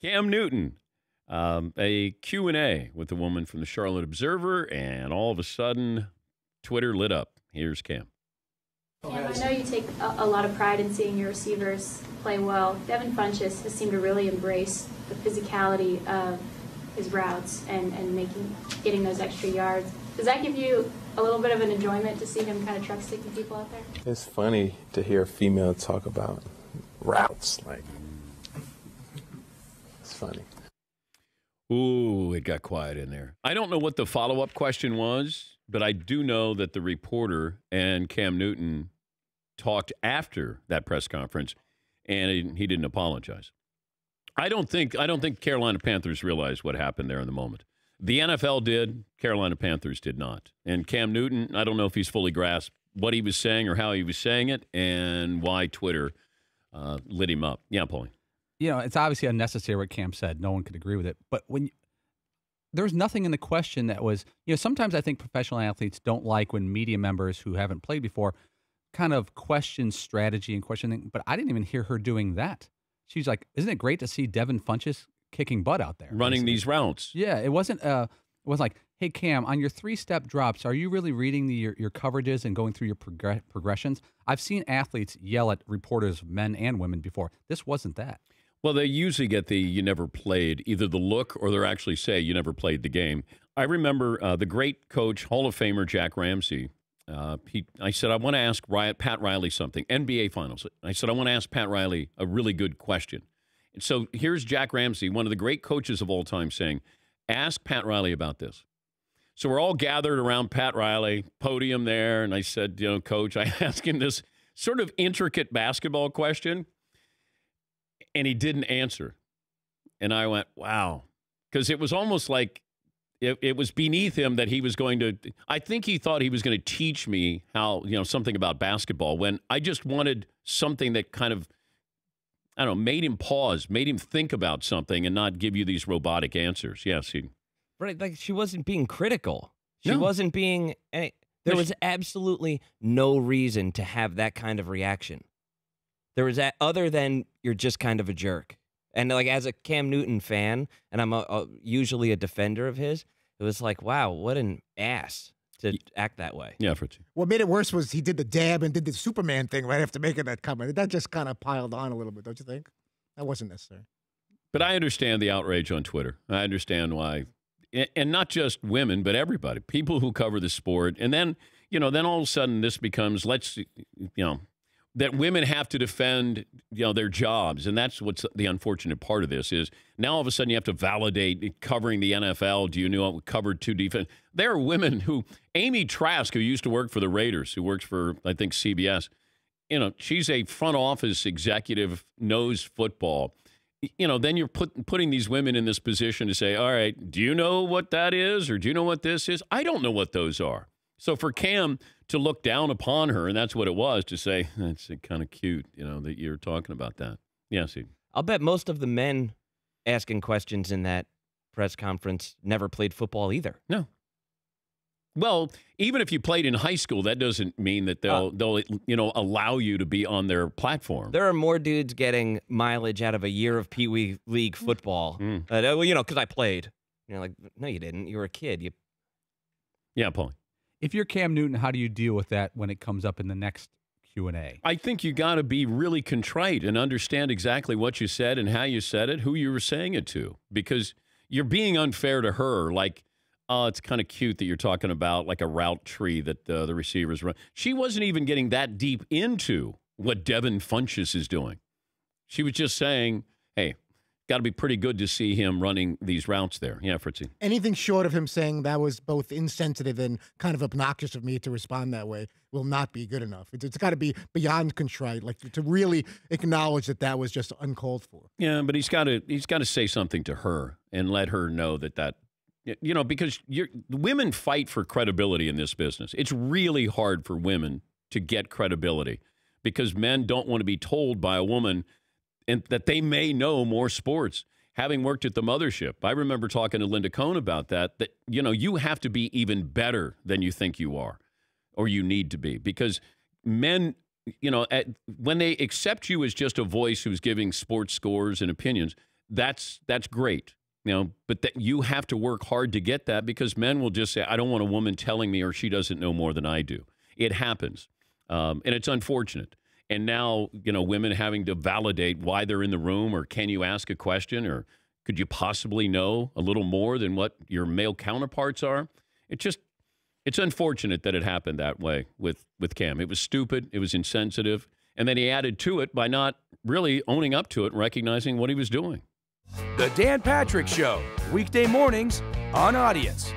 Cam Newton, a Q&A with a woman from the Charlotte Observer, and all of a sudden, Twitter lit up. Here's Cam. Cam, I know you take a lot of pride in seeing your receivers play well. Devin Funchess has seemed to really embrace the physicality of his routes and getting those extra yards. Does that give you a little bit of an enjoyment to see him kind of truck sticking people out there? It's funny to hear a female talk about routes. Like, it's funny. Ooh, it got quiet in there. I don't know what the follow-up question was, but I do know that the reporter and Cam Newton talked after that press conference, and he didn't apologize. I don't think Carolina Panthers realized what happened there in the moment. The NFL did. Carolina Panthers did not. And Cam Newton, I don't know if he's fully grasped what he was saying or how he was saying it and why Twitter lit him up. Yeah, Paulie. You know, it's obviously unnecessary what Cam said. No one could agree with it. But there's nothing in the question that was, sometimes I think professional athletes don't like when media members who haven't played before kind of question strategy and questioning. But I didn't even hear her doing that. She's like, isn't it great to see Devin Funchess kicking butt out there? Running these routes. Yeah, it wasn't like, hey, Cam, on your 3-step drops, are you really reading your coverages and going through your progressions? I've seen athletes yell at reporters, men and women, before. This wasn't that. Well, they usually get the you never played, either the look or they're actually say you never played the game. I remember the great coach, Hall of Famer Jack Ramsey. I said, I want to ask Pat Riley something, NBA Finals. I said, I want to ask Pat Riley a really good question. And so here's Jack Ramsey, one of the great coaches of all time, saying, ask Pat Riley about this. So we're all gathered around Pat Riley, podium there, and I said, Coach, I asked him this sort of intricate basketball question, and he didn't answer. And I went, wow. Because it was almost like it was beneath him that he was going to, I think he thought he was going to teach me how, something about basketball, when I just wanted something that kind of, I don't know, made him pause, made him think about something and not give you these robotic answers. Yes. Right. Like, she wasn't being critical. She wasn't being, there was absolutely no reason to have that kind of reaction. There was that, other than you're just kind of a jerk. And like, as a Cam Newton fan, and I'm usually a defender of his, it was like, wow, what an ass to act that way. Yeah, Fritzy. What made it worse was he did the dab and did the Superman thing right after making that comment. That just kind of piled on a little bit, don't you think? That wasn't necessary. But I understand the outrage on Twitter. I understand why. And not just women, but everybody. People who cover the sport. And then, then all of a sudden this becomes, that women have to defend, their jobs. And that's what's the unfortunate part of this is now all of a sudden you have to validate covering the NFL. Do you know what covered 2 defense? There are women who, Amy Trask, who used to work for the Raiders, who works for, I think, CBS, she's a front office executive, knows football. Then you're putting these women in this position to say, all right, do you know what that is? Or do you know what this is? I don't know what those are. So for Cam to look down upon her, and that's what it was, to say, that's kind of cute, that you're talking about that. Yes, I'll bet most of the men asking questions in that press conference never played football either. No. Well, even if you played in high school, that doesn't mean that they'll allow you to be on their platform. There are more dudes getting mileage out of a year of Pee Wee League football. Because I played. Like, no, you didn't. You were a kid. Yeah, Paul. If you're Cam Newton, how do you deal with that when it comes up in the next Q&A? I think you got to be really contrite and understand exactly what you said and how you said it, who you were saying it to, because you're being unfair to her. Like, it's kind of cute that you're talking about like a route tree that the receivers run. She wasn't even getting that deep into what Devin Funchess is doing. She was just saying, hey, got to be pretty good to see him running these routes there. Yeah, Fritzy. Anything short of him saying that was both insensitive and kind of obnoxious of me to respond that way will not be good enough. It's got to be beyond contrite, like to really acknowledge that was just uncalled for. Yeah, but he's got to say something to her and let her know that because women fight for credibility in this business. It's really hard for women to get credibility because men don't want to be told by a woman and that they may know more sports. Having worked at the mothership, I remember talking to Linda Cohn about that you have to be even better than you think you are or you need to be, because men, when they accept you as just a voice who's giving sports scores and opinions, that's great. But that you have to work hard to get that, because men will just say, I don't want a woman telling me, or she doesn't know more than I do. It happens. And it's unfortunate. And now, women having to validate why they're in the room, or can you ask a question, or could you possibly know a little more than what your male counterparts are? It's unfortunate that it happened that way with Cam. It was stupid. It was insensitive. And then he added to it by not really owning up to it and recognizing what he was doing. The Dan Patrick Show, weekday mornings on Audience.